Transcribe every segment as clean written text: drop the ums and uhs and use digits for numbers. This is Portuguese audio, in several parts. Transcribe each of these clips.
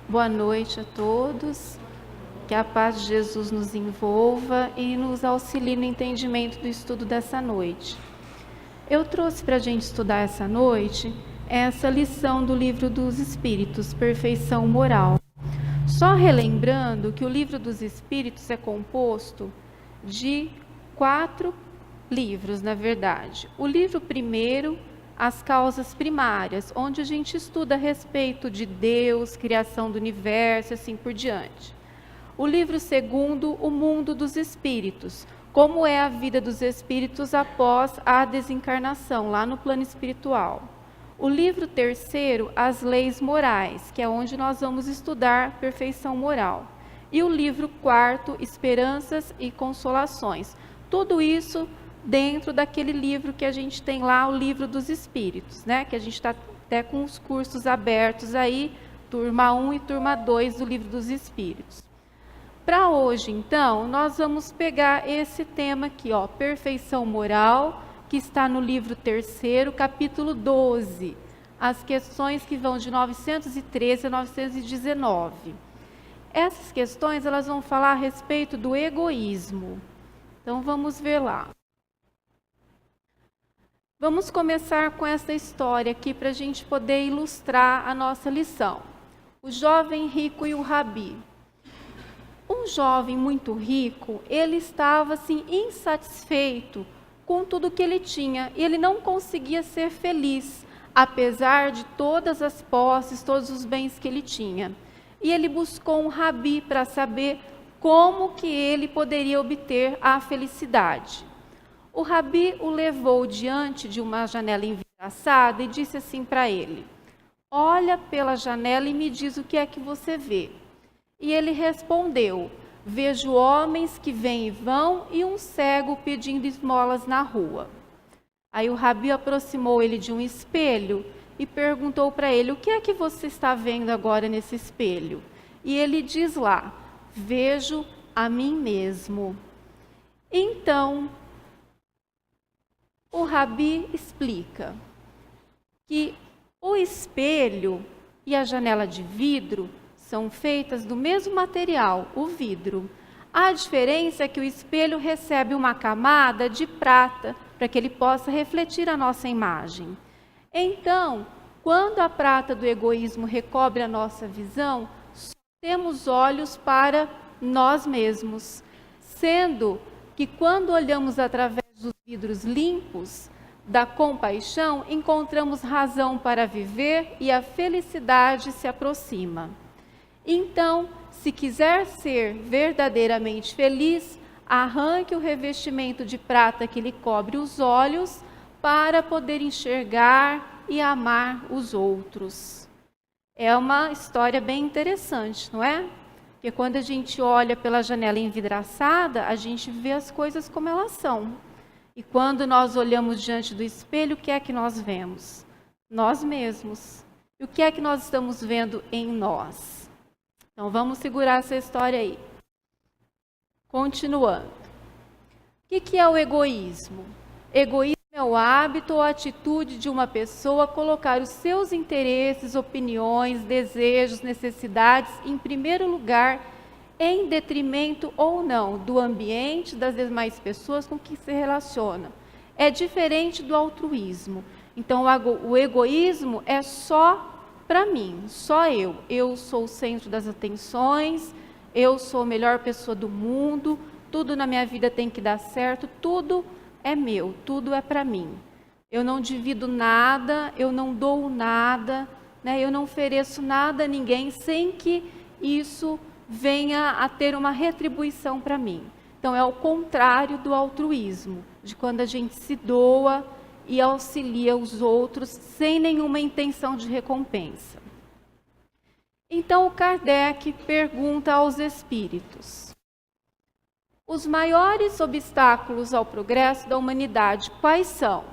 Boa noite a todos, que a paz de Jesus nos envolva e nos auxilie no entendimento do estudo dessa noite. Eu trouxe para a gente estudar essa noite essa lição do Livro dos Espíritos, Perfeição Moral. Só relembrando que o Livro dos Espíritos é composto de 4 livros, na verdade. O livro primeiro, as causas primárias, onde a gente estuda a respeito de Deus, criação do universo, assim por diante. O livro segundo, o mundo dos espíritos, como é a vida dos espíritos após a desencarnação, lá no plano espiritual. O livro terceiro, as leis morais, que é onde nós vamos estudar perfeição moral. E o livro quarto, esperanças e consolações. Tudo isso dentro daquele livro que a gente tem lá, o Livro dos Espíritos, né? Que a gente está até com os cursos abertos aí, turma 1 e turma 2 do Livro dos Espíritos. Para hoje, então, nós vamos pegar esse tema aqui, ó, perfeição moral, que está no livro 3º, capítulo 12, as questões que vão de 913 a 919. Essas questões, elas vão falar a respeito do egoísmo. Então, vamos ver lá. Vamos começar com essa história aqui para a gente poder ilustrar a nossa lição. O jovem rico e o rabi. Um jovem muito rico, ele estava assim insatisfeito com tudo que ele tinha. E ele não conseguia ser feliz, apesar de todas as posses, todos os bens que ele tinha. E ele buscou um rabi para saber como que ele poderia obter a felicidade. O rabi o levou diante de uma janela envidraçada e disse assim para ele: olha pela janela e me diz o que é que você vê. E ele respondeu: vejo homens que vêm e vão e um cego pedindo esmolas na rua. Aí o rabi aproximou ele de um espelho e perguntou para ele: o que é que você está vendo agora nesse espelho? E ele diz lá: vejo a mim mesmo. Então, o rabi explica que o espelho e a janela de vidro são feitas do mesmo material, o vidro. A diferença é que o espelho recebe uma camada de prata para que ele possa refletir a nossa imagem. Então, quando a prata do egoísmo recobre a nossa visão, só temos olhos para nós mesmos, sendo que quando olhamos através dos vidros limpos da compaixão, encontramos razão para viver e a felicidade se aproxima. Então, se quiser ser verdadeiramente feliz, arranque o revestimento de prata que lhe cobre os olhos para poder enxergar e amar os outros. É uma história bem interessante, não é? Porque quando a gente olha pela janela envidraçada, a gente vê as coisas como elas são. E quando nós olhamos diante do espelho, o que é que nós vemos? Nós mesmos. E o que é que nós estamos vendo em nós? Então, vamos segurar essa história aí. Continuando. O que é o egoísmo? Egoísmo é o hábito ou atitude de uma pessoa colocar os seus interesses, opiniões, desejos, necessidades em primeiro lugar, em detrimento ou não do ambiente, das demais pessoas com que se relaciona. É diferente do altruísmo. Então, o egoísmo é só para mim, só eu. Eu sou o centro das atenções, eu sou a melhor pessoa do mundo, tudo na minha vida tem que dar certo, tudo é meu, tudo é para mim. Eu não divido nada, eu não dou nada, né? Eu não ofereço nada a ninguém sem que isso venha a ter uma retribuição para mim. Então, é o contrário do altruísmo, de quando a gente se doa e auxilia os outros sem nenhuma intenção de recompensa. Então, o Kardec pergunta aos espíritos: os maiores obstáculos ao progresso da humanidade, quais são?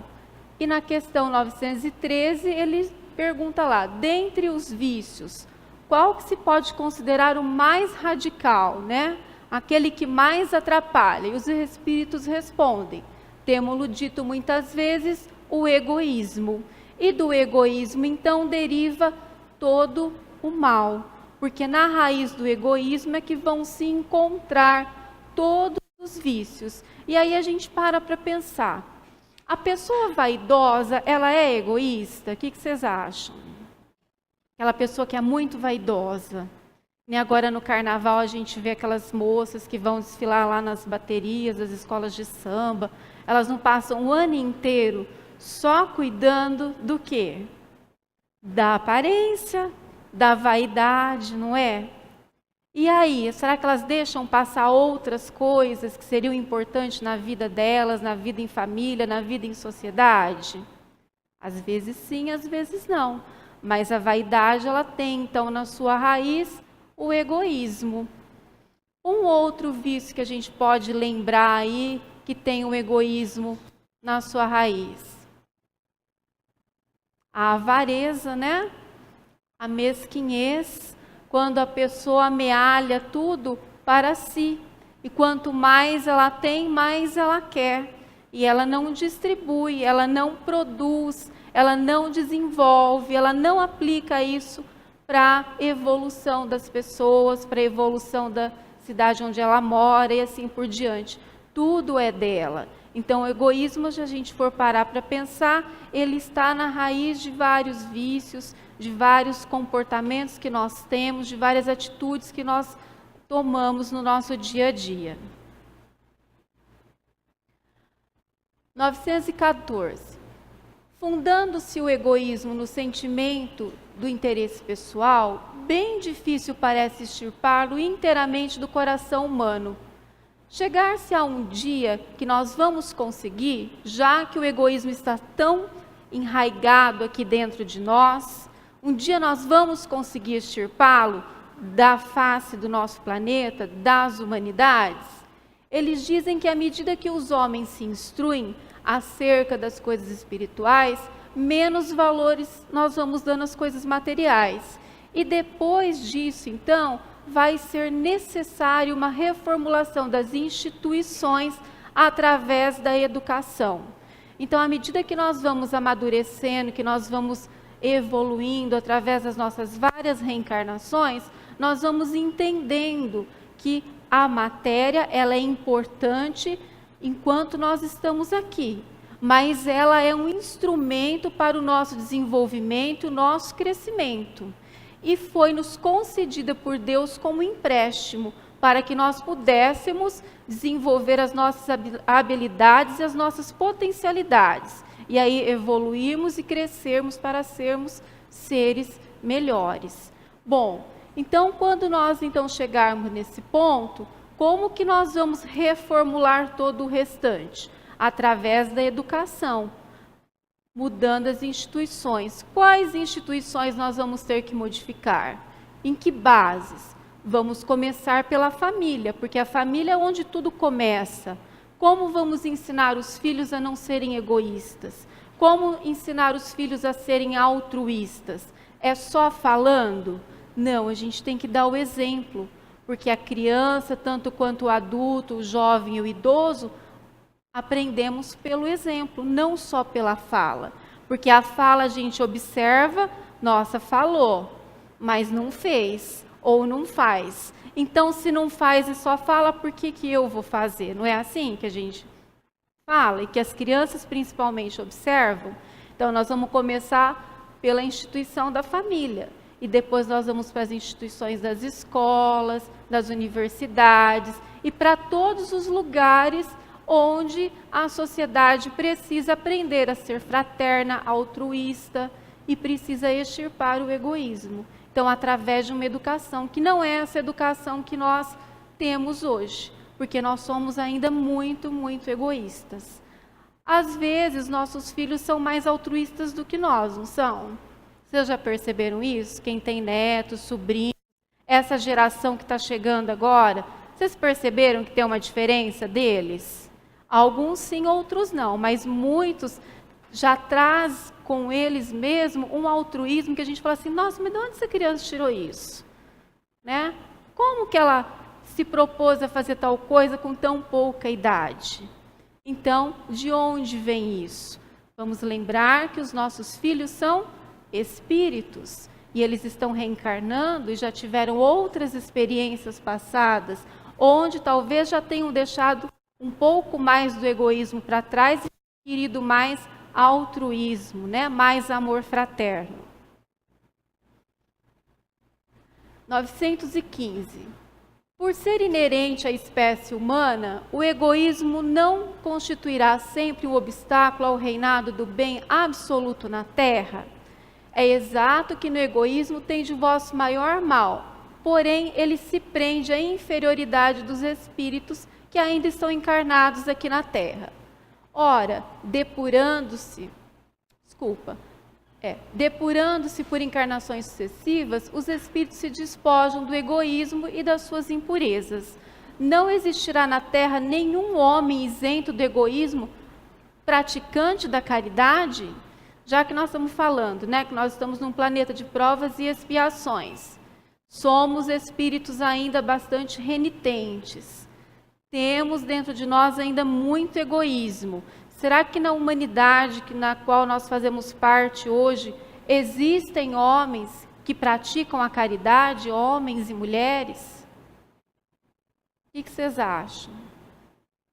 E na questão 913, ele pergunta lá: dentre os vícios, qual que se pode considerar o mais radical, né? Aquele que mais atrapalha? E os espíritos respondem: temos-lo dito muitas vezes, o egoísmo. E do egoísmo, então, deriva todo o mal. porque na raiz do egoísmo é que vão se encontrar todos os vícios. E aí a gente para pensar, a pessoa vaidosa, ela é egoísta? O que vocês acham? Aquela pessoa que é muito vaidosa. E agora no carnaval a gente vê aquelas moças que vão desfilar lá nas baterias das escolas de samba. Elas não passam o ano inteiro só cuidando do quê? Da aparência, da vaidade, não é? E aí, será que elas deixam passar outras coisas que seriam importantes na vida delas, na vida em família, na vida em sociedade? Às vezes sim, às vezes não. Mas a vaidade, ela tem, então, na sua raiz, o egoísmo. Um outro vício que a gente pode lembrar aí, que tem o egoísmo na sua raiz. A avareza, né? A mesquinhez, quando a pessoa amealha tudo para si. E quanto mais ela tem, mais ela quer. E ela não distribui, ela não produz, ela não desenvolve, ela não aplica isso para a evolução das pessoas, para a evolução da cidade onde ela mora e assim por diante. Tudo é dela. Então, o egoísmo, se a gente for parar para pensar, ele está na raiz de vários vícios, de vários comportamentos que nós temos, de várias atitudes que nós tomamos no nosso dia a dia. 914. Fundando-se o egoísmo no sentimento do interesse pessoal, bem difícil parece extirpá-lo inteiramente do coração humano. Chegar-se a um dia que nós vamos conseguir, já que o egoísmo está tão enraizado aqui dentro de nós, um dia nós vamos conseguir extirpá-lo da face do nosso planeta, das humanidades. Eles dizem que à medida que os homens se instruem acerca das coisas espirituais, menos valores nós vamos dando às coisas materiais. E depois disso, então, vai ser necessário uma reformulação das instituições através da educação. Então, à medida que nós vamos amadurecendo, que nós vamos evoluindo através das nossas várias reencarnações, nós vamos entendendo que a matéria, ela é importante enquanto nós estamos aqui, mas ela é um instrumento para o nosso desenvolvimento, o nosso crescimento. E foi nos concedida por Deus como empréstimo, para que nós pudéssemos desenvolver as nossas habilidades e as nossas potencialidades. E aí evoluirmos e crescermos para sermos seres melhores. Bom, então quando nós chegarmos nesse ponto, como que nós vamos reformular todo o restante? Através da educação, mudando as instituições. Quais instituições nós vamos ter que modificar? Em que bases? Vamos começar pela família, porque a família é onde tudo começa. Como vamos ensinar os filhos a não serem egoístas? Como ensinar os filhos a serem altruístas? É só falando? Não, a gente tem que dar o exemplo, porque a criança, tanto quanto o adulto, o jovem e o idoso, aprendemos pelo exemplo, não só pela fala. Porque a fala a gente observa, nossa, falou, mas não fez, ou não faz. Então, se não faz e só fala, por que eu vou fazer? Não é assim que a gente fala e que as crianças principalmente observam? Então, nós vamos começar pela instituição da família. E depois nós vamos para as instituições das escolas, das universidades e para todos os lugares onde a sociedade precisa aprender a ser fraterna, altruísta e precisa extirpar o egoísmo. Então, através de uma educação que não é essa educação que nós temos hoje, porque nós somos ainda muito, muito egoístas. Às vezes, nossos filhos são mais altruístas do que nós, não são? Vocês já perceberam isso? Quem tem netos, sobrinhos, essa geração que está chegando agora, vocês perceberam que tem uma diferença deles? Alguns sim, outros não, mas muitos já traz com eles mesmo um altruísmo que a gente fala assim, nossa, mas de onde essa criança tirou isso? Né? Como que ela se propôs a fazer tal coisa com tão pouca idade? Então, de onde vem isso? Vamos lembrar que os nossos filhos são espíritos. e eles estão reencarnando e já tiveram outras experiências passadas, onde talvez já tenham deixado um pouco mais do egoísmo para trás e adquirido mais altruísmo, né? Mais amor fraterno. 915. Por ser inerente à espécie humana, o egoísmo não constituirá sempre um obstáculo ao reinado do bem absoluto na Terra? É exato que no egoísmo tende o vosso maior mal, porém ele se prende à inferioridade dos espíritos que ainda estão encarnados aqui na Terra. Ora, depurando-se por encarnações sucessivas, os espíritos se despojam do egoísmo e das suas impurezas. Não existirá na Terra nenhum homem isento do egoísmo, praticante da caridade? Já que nós estamos falando, né, que nós estamos num planeta de provas e expiações. Somos espíritos ainda bastante renitentes. Temos dentro de nós ainda muito egoísmo. Será que na humanidade na qual nós fazemos parte hoje, existem homens que praticam a caridade, homens e mulheres? O que vocês acham?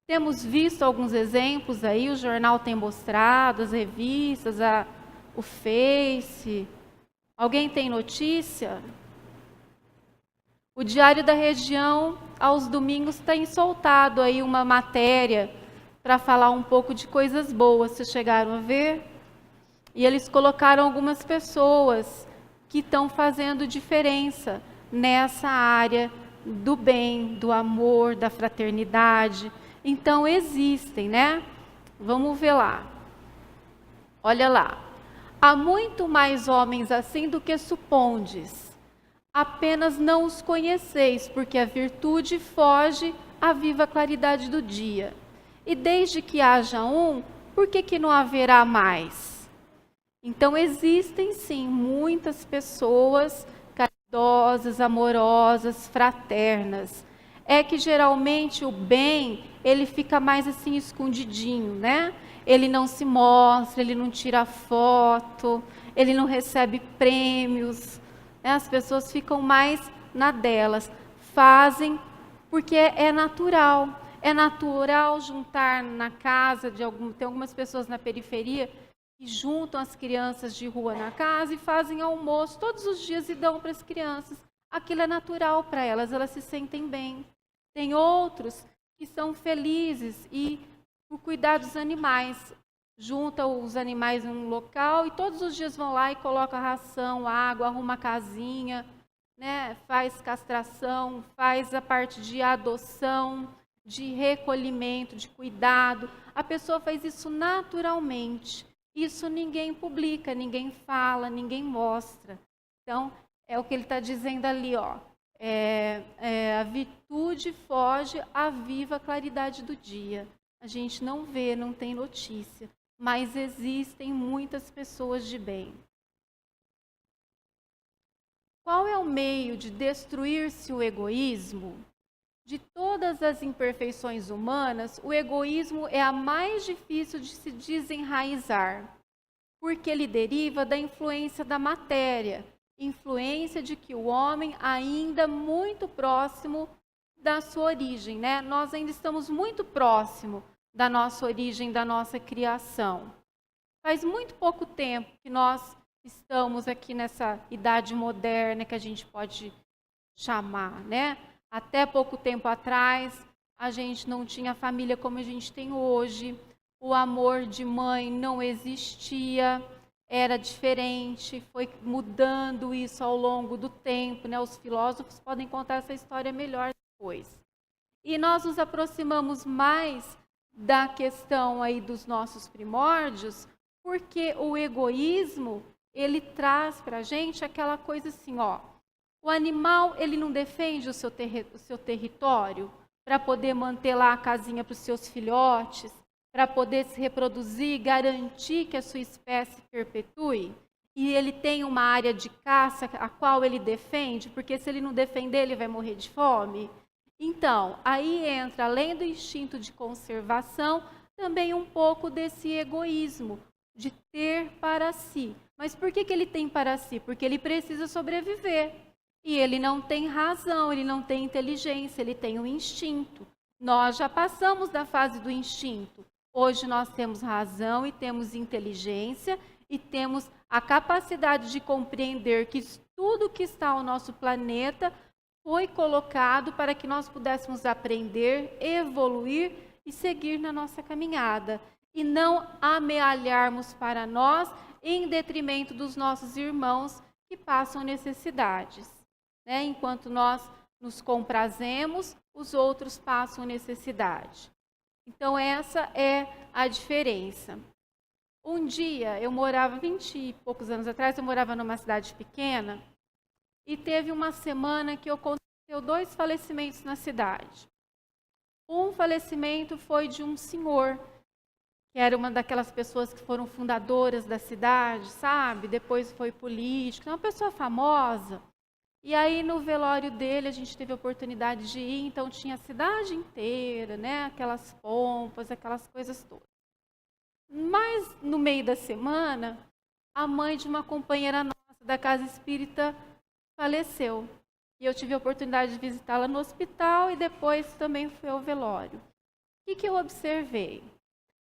Temos visto alguns exemplos aí, o jornal tem mostrado, as revistas, o Face. Alguém tem notícia? O Diário da Região, aos domingos, tem soltado aí uma matéria para falar um pouco de coisas boas. Vocês chegaram a ver? E eles colocaram algumas pessoas que estão fazendo diferença nessa área do bem, do amor, da fraternidade. Então existem, né? Vamos ver lá. Olha lá. Há muito mais homens assim do que supondes. Apenas não os conheceis, porque a virtude foge à viva claridade do dia. E desde que haja um, por que não haverá mais? Então existem sim muitas pessoas caridosas, amorosas, fraternas. É que geralmente o bem, ele fica mais assim escondidinho, né? Ele não se mostra, ele não tira foto, ele não recebe prêmios, né? As pessoas ficam mais na delas, fazem porque é natural. É natural juntar na casa tem algumas pessoas na periferia que juntam as crianças de rua na casa e fazem almoço todos os dias e dão para as crianças. Aquilo é natural para elas se sentem bem. Tem outros que são felizes e por cuidar dos animais, juntam os animais em um local e todos os dias vão lá e colocam ração, água, arruma a casinha, né? Faz castração, faz a parte de adoção, de recolhimento, de cuidado. A pessoa faz isso naturalmente. Isso ninguém publica, ninguém fala, ninguém mostra. Então, é o que ele está dizendo ali, ó. A virtude foge à viva claridade do dia. A gente não vê, não tem notícia, mas existem muitas pessoas de bem. Qual é o meio de destruir-se o egoísmo? De todas as imperfeições humanas, o egoísmo é a mais difícil de se desenraizar, porque ele deriva da influência da matéria, influência de que o homem ainda muito próximo da sua origem, né? Nós ainda estamos muito próximo da nossa origem, da nossa criação. Faz muito pouco tempo que nós estamos aqui nessa idade moderna que a gente pode chamar, né? Até pouco tempo atrás, a gente não tinha família como a gente tem hoje. O amor de mãe não existia, era diferente, foi mudando isso ao longo do tempo, né? Os filósofos podem contar essa história melhor depois. E nós nos aproximamos mais da questão aí dos nossos primórdios, porque o egoísmo, ele traz para a gente aquela coisa assim, ó, o animal, ele não defende o seu território para poder manter lá a casinha para os seus filhotes, para poder se reproduzir, garantir que a sua espécie perpetue, e ele tem uma área de caça a qual ele defende, porque se ele não defender, ele vai morrer de fome. Então, aí entra, além do instinto de conservação, também um pouco desse egoísmo, de ter para si. Mas por que ele tem para si? Porque ele precisa sobreviver. E ele não tem razão, ele não tem inteligência, ele tem o instinto. Nós já passamos da fase do instinto. Hoje nós temos razão e temos inteligência e temos a capacidade de compreender que tudo que está ao nosso planeta foi colocado para que nós pudéssemos aprender, evoluir e seguir na nossa caminhada. E não amealharmos para nós em detrimento dos nossos irmãos que passam necessidades. Enquanto nós nos comprazemos, os outros passam necessidade. Então, essa é a diferença. Um dia, eu morava, 20 e poucos anos atrás, eu morava numa cidade pequena e teve uma semana que aconteceu 2 falecimentos na cidade. Um falecimento foi de um senhor, que era uma daquelas pessoas que foram fundadoras da cidade, sabe? Depois foi político, uma pessoa famosa. E aí, no velório dele, a gente teve a oportunidade de ir, então tinha a cidade inteira, aquelas pompas, aquelas coisas todas. Mas, no meio da semana, a mãe de uma companheira nossa da casa espírita faleceu. E eu tive a oportunidade de visitá-la no hospital e depois também fui ao velório. O que eu observei?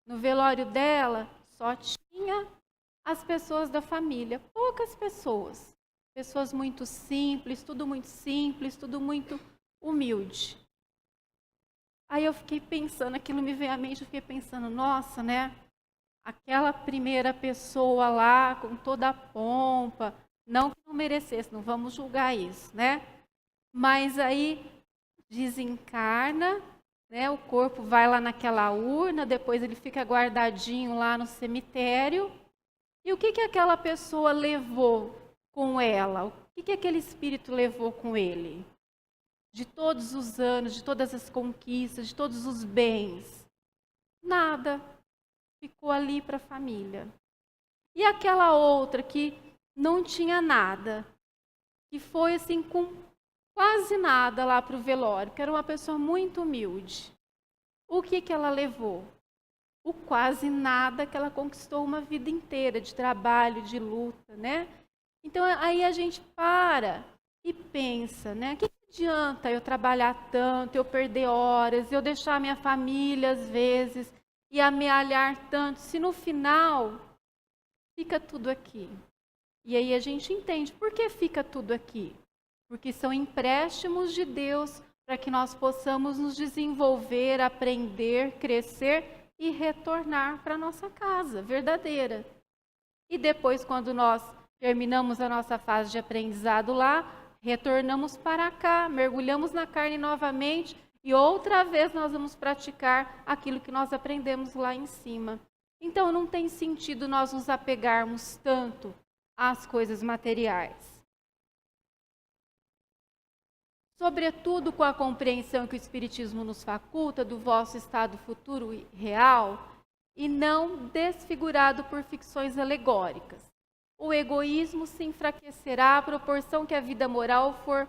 No velório dela, só tinha as pessoas da família, poucas pessoas. Pessoas muito simples, tudo muito humilde. Aí eu fiquei pensando, aquilo me veio à mente, eu fiquei pensando, nossa, aquela primeira pessoa lá, com toda a pompa, não que não merecesse, não vamos julgar isso, Mas aí desencarna, o corpo vai lá naquela urna, depois ele fica guardadinho lá no cemitério. E o que aquela pessoa levou com ela? O que aquele espírito levou com ele? De todos os anos, de todas as conquistas, de todos os bens. Nada. Ficou ali para a família. E aquela outra que não tinha nada, que foi assim com quase nada lá para o velório, que era uma pessoa muito humilde. O que ela levou? O quase nada que ela conquistou uma vida inteira de trabalho, de luta, Então, aí a gente para e pensa, O que adianta eu trabalhar tanto, eu perder horas, eu deixar minha família, às vezes, e amealhar tanto, se no final fica tudo aqui? E aí a gente entende, por que fica tudo aqui? Porque são empréstimos de Deus para que nós possamos nos desenvolver, aprender, crescer e retornar para a nossa casa verdadeira. E depois, quando nós terminamos a nossa fase de aprendizado lá, retornamos para cá, mergulhamos na carne novamente e outra vez nós vamos praticar aquilo que nós aprendemos lá em cima. Então, não tem sentido nós nos apegarmos tanto às coisas materiais. Sobretudo com a compreensão que o Espiritismo nos faculta do vosso estado futuro e real, e não desfigurado por ficções alegóricas. O egoísmo se enfraquecerá à proporção que a vida moral for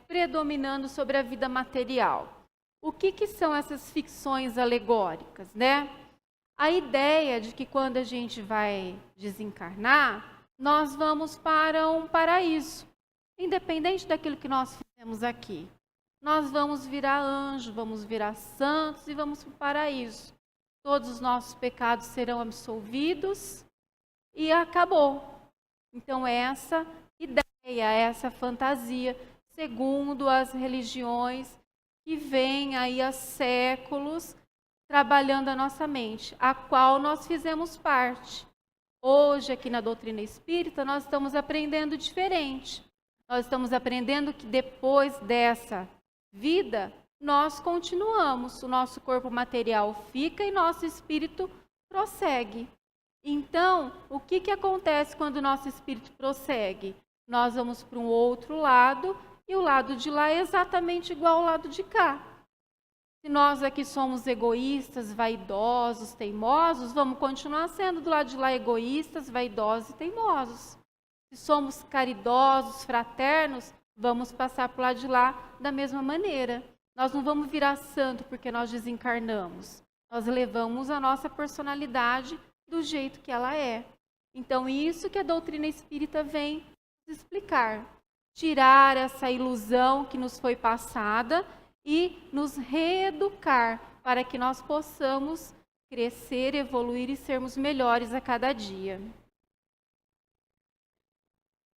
predominando sobre a vida material. O que são essas ficções alegóricas, A ideia de que quando a gente vai desencarnar, nós vamos para um paraíso, independente daquilo que nós fizemos aqui. Nós vamos virar anjo, vamos virar santos e vamos para o paraíso. Todos os nossos pecados serão absolvidos e acabou. Então, essa ideia, essa fantasia, segundo as religiões que vêm aí há séculos trabalhando a nossa mente, a qual nós fizemos parte. Hoje, aqui na doutrina espírita, nós estamos aprendendo diferente. Nós estamos aprendendo que depois dessa vida, nós continuamos. O nosso corpo material fica e nosso espírito prossegue. Então, o que acontece quando o nosso espírito prossegue? Nós vamos para um outro lado e o lado de lá é exatamente igual ao lado de cá. Se nós aqui somos egoístas, vaidosos, teimosos, vamos continuar sendo do lado de lá egoístas, vaidosos e teimosos. Se somos caridosos, fraternos, vamos passar para o lado de lá da mesma maneira. Nós não vamos virar santo porque nós desencarnamos. Nós levamos a nossa personalidade do jeito que ela é. Então, isso que a doutrina espírita vem nos explicar. Tirar essa ilusão que nos foi passada e nos reeducar para que nós possamos crescer, evoluir e sermos melhores a cada dia.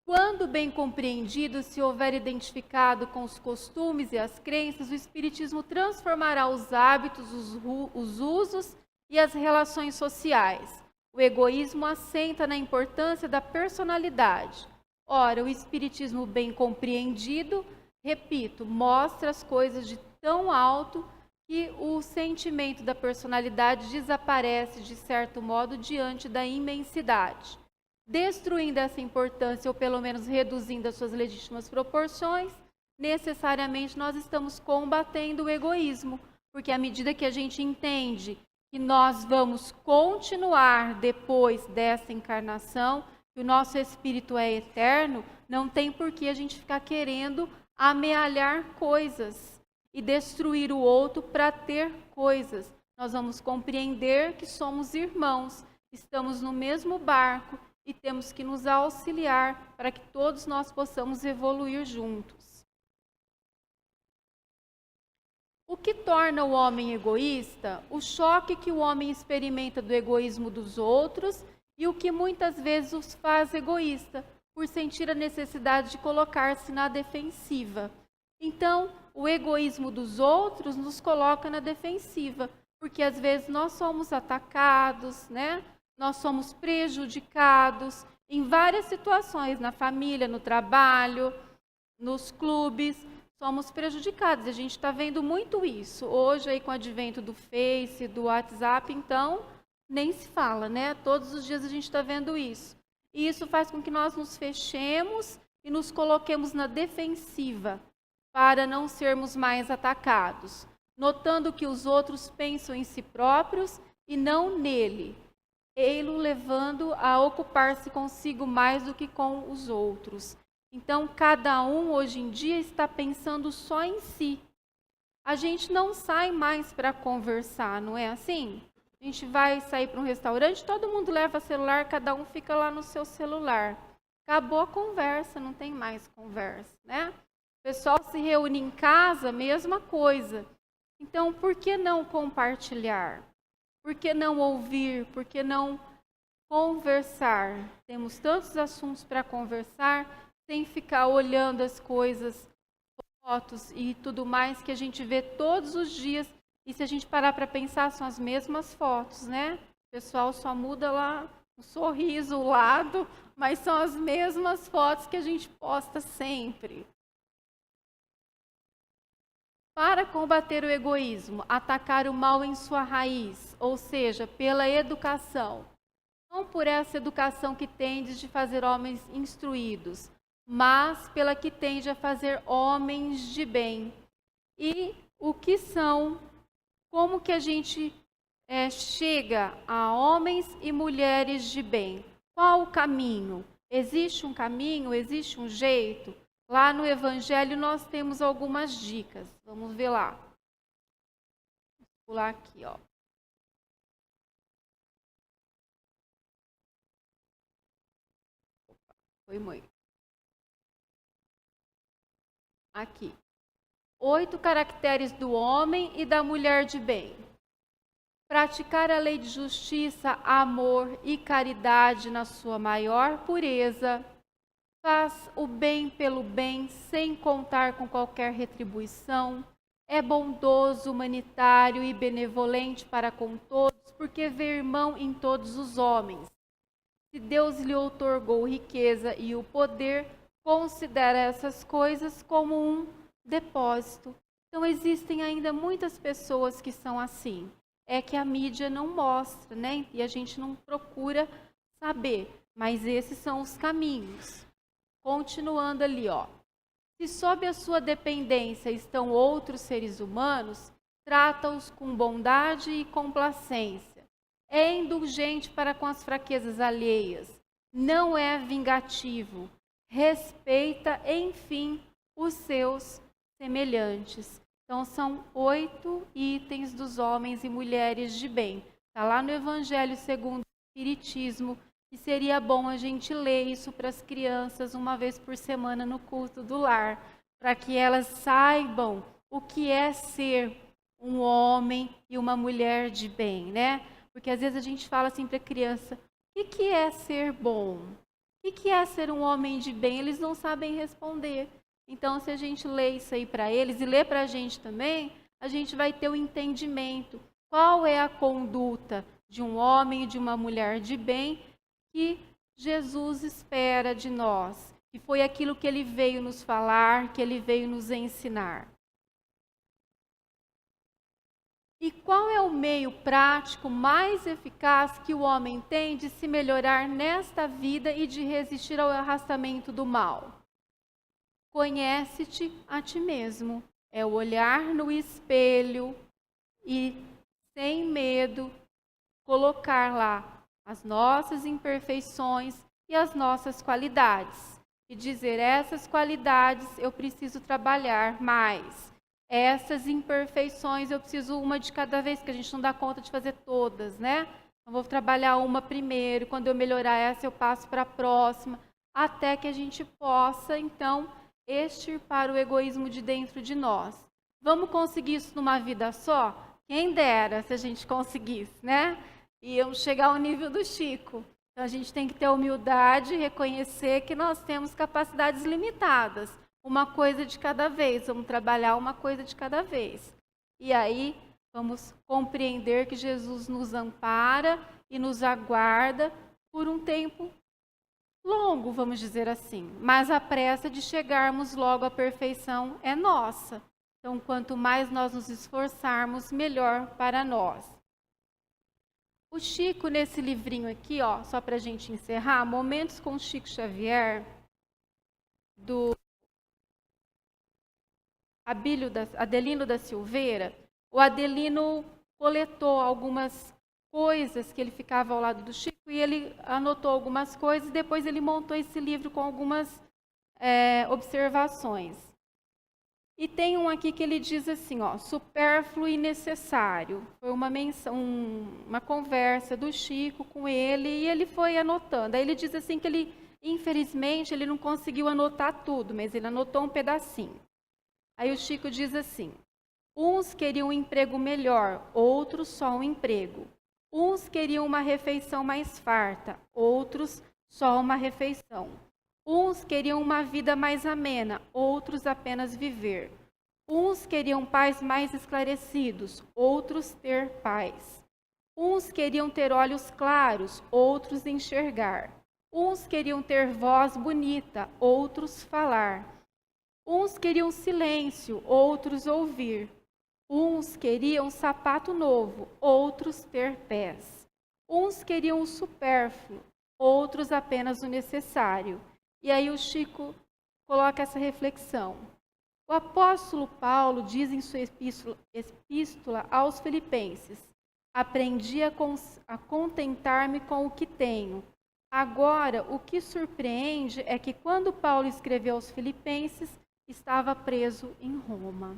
Quando bem compreendido, se houver identificado com os costumes e as crenças, o Espiritismo transformará os hábitos, os usos e as relações sociais. O egoísmo assenta na importância da personalidade. Ora, o Espiritismo bem compreendido, repito, mostra as coisas de tão alto que o sentimento da personalidade desaparece, de certo modo, diante da imensidade. Destruindo essa importância, ou pelo menos reduzindo as suas legítimas proporções, necessariamente nós estamos combatendo o egoísmo, porque à medida que a gente entende que nós vamos continuar depois dessa encarnação, que o nosso espírito é eterno, não tem por que a gente ficar querendo amealhar coisas e destruir o outro para ter coisas. Nós vamos compreender que somos irmãos, estamos no mesmo barco e temos que nos auxiliar para que todos nós possamos evoluir juntos. O que torna o homem egoísta? O choque que o homem experimenta do egoísmo dos outros e o que muitas vezes os faz egoísta, por sentir a necessidade de colocar-se na defensiva. Então, o egoísmo dos outros nos coloca na defensiva, porque às vezes nós somos atacados, né? Nós somos prejudicados em várias situações, na família, no trabalho, nos clubes, somos prejudicados. A gente está vendo muito isso. Hoje, aí, com o advento do Face, do WhatsApp, então, nem se fala, né? Todos os dias a gente está vendo isso. E isso faz com que nós nos fechemos e nos coloquemos na defensiva para não sermos mais atacados, notando que os outros pensam em si próprios e não nele, ele levando a ocupar-se consigo mais do que com os outros. Então, cada um hoje em dia está pensando só em si. A gente não sai mais para conversar, não é assim? A gente vai sair para um restaurante, todo mundo leva celular, cada um fica lá no seu celular. Acabou a conversa, não tem mais conversa, né? O pessoal se reúne em casa, mesma coisa. Então, por que não compartilhar? Por que não ouvir? Por que não conversar? Temos tantos assuntos para conversar, sem ficar olhando as coisas, fotos e tudo mais que a gente vê todos os dias. E se a gente parar para pensar, são as mesmas fotos, né? O pessoal só muda lá o sorriso, o lado, mas são as mesmas fotos que a gente posta sempre. Para combater o egoísmo, atacar o mal em sua raiz, ou seja, pela educação. Não por essa educação que tende de fazer homens instruídos, mas pela que tende a fazer homens de bem. E o que são, como que a gente chega a homens e mulheres de bem? Qual o caminho? Existe um caminho? Existe um jeito? Lá no Evangelho nós temos algumas dicas. Vamos ver lá. Vou pular aqui, ó. Opa, foi muito. Aqui. 8 caracteres do homem e da mulher de bem. Praticar a lei de justiça, amor e caridade na sua maior pureza. Faz o bem pelo bem, sem contar com qualquer retribuição. É bondoso, humanitário e benevolente para com todos, porque vê irmão em todos os homens. Se Deus lhe outorgou riqueza e o poder, considera essas coisas como um depósito. Então, existem ainda muitas pessoas que são assim. É que a mídia não mostra, né? E a gente não procura saber. Mas esses são os caminhos. Continuando ali, ó. Se sob a sua dependência estão outros seres humanos, trata-os com bondade e complacência. É indulgente para com as fraquezas alheias. Não é vingativo. Respeita, enfim, os seus semelhantes. Então, são 8 itens dos homens e mulheres de bem. Está lá no Evangelho segundo o Espiritismo, E seria bom a gente ler isso para as crianças uma vez por semana no culto do lar, para que elas saibam o que é ser um homem e uma mulher de bem, né? Porque às vezes a gente fala assim para a criança, o que é ser bom? O que é ser um homem de bem? Eles não sabem responder. Então, se a gente lê isso aí para eles e lê para a gente também, a gente vai ter o entendimento. Qual é a conduta de um homem e de uma mulher de bem que Jesus espera de nós? Que foi aquilo que ele veio nos falar, que ele veio nos ensinar. E qual é o meio prático mais eficaz que o homem tem de se melhorar nesta vida e de resistir ao arrastamento do mal? Conhece-te a ti mesmo. É o olhar no espelho e, sem medo, colocar lá as nossas imperfeições e as nossas qualidades. E dizer, essas qualidades eu preciso trabalhar mais. Essas imperfeições eu preciso uma de cada vez, porque a gente não dá conta de fazer todas, né? Eu vou trabalhar uma primeiro, quando eu melhorar essa eu passo para a próxima, até que a gente possa, então, extirpar o egoísmo de dentro de nós. Vamos conseguir isso numa vida só? Quem dera se a gente conseguisse, né? Íamos chegar ao nível do Chico. Então a gente tem que ter humildade e reconhecer que nós temos capacidades limitadas. Uma coisa de cada vez, vamos trabalhar uma coisa de cada vez. E aí vamos compreender que Jesus nos ampara e nos aguarda por um tempo longo, vamos dizer assim. Mas a pressa de chegarmos logo à perfeição é nossa. Então, quanto mais nós nos esforçarmos, melhor para nós. O Chico, nesse livrinho aqui, ó, só para a gente encerrar, Momentos com Chico Xavier, do Adelino da Silveira, o Adelino coletou algumas coisas que ele ficava ao lado do Chico e ele anotou algumas coisas e depois ele montou esse livro com algumas observações. E tem um aqui que ele diz assim, ó, supérfluo e necessário. Foi uma conversa do Chico com ele e ele foi anotando. Aí ele diz assim que ele, infelizmente, ele não conseguiu anotar tudo, mas ele anotou um pedacinho. Aí o Chico diz assim, uns queriam um emprego melhor, outros só um emprego. Uns queriam uma refeição mais farta, outros só uma refeição. Uns queriam uma vida mais amena, outros apenas viver. Uns queriam pais mais esclarecidos, outros ter paz. Uns queriam ter olhos claros, outros enxergar. Uns queriam ter voz bonita, outros falar. Uns queriam silêncio, outros ouvir. Uns queriam sapato novo, outros ter pés. Uns queriam o supérfluo, outros apenas o necessário. E aí o Chico coloca essa reflexão. O apóstolo Paulo diz em sua epístola aos Filipenses, aprendi a contentar-me com o que tenho. Agora, o que surpreende é que quando Paulo escreveu aos Filipenses, estava preso em Roma.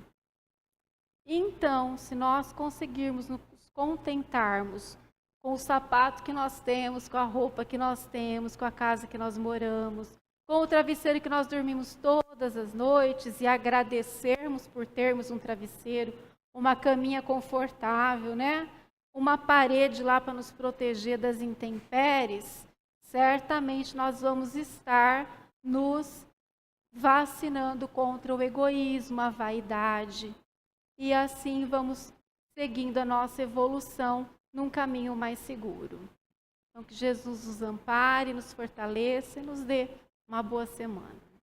Então, se nós conseguirmos nos contentarmos com o sapato que nós temos, com a roupa que nós temos, com a casa que nós moramos, com o travesseiro que nós dormimos todas as noites e agradecermos por termos um travesseiro, uma caminha confortável, né? Uma parede lá para nos proteger das intempéries, certamente nós vamos estar nos vacinando contra o egoísmo, a vaidade. E assim vamos seguindo a nossa evolução num caminho mais seguro. Então, que Jesus nos ampare, nos fortaleça e nos dê uma boa semana.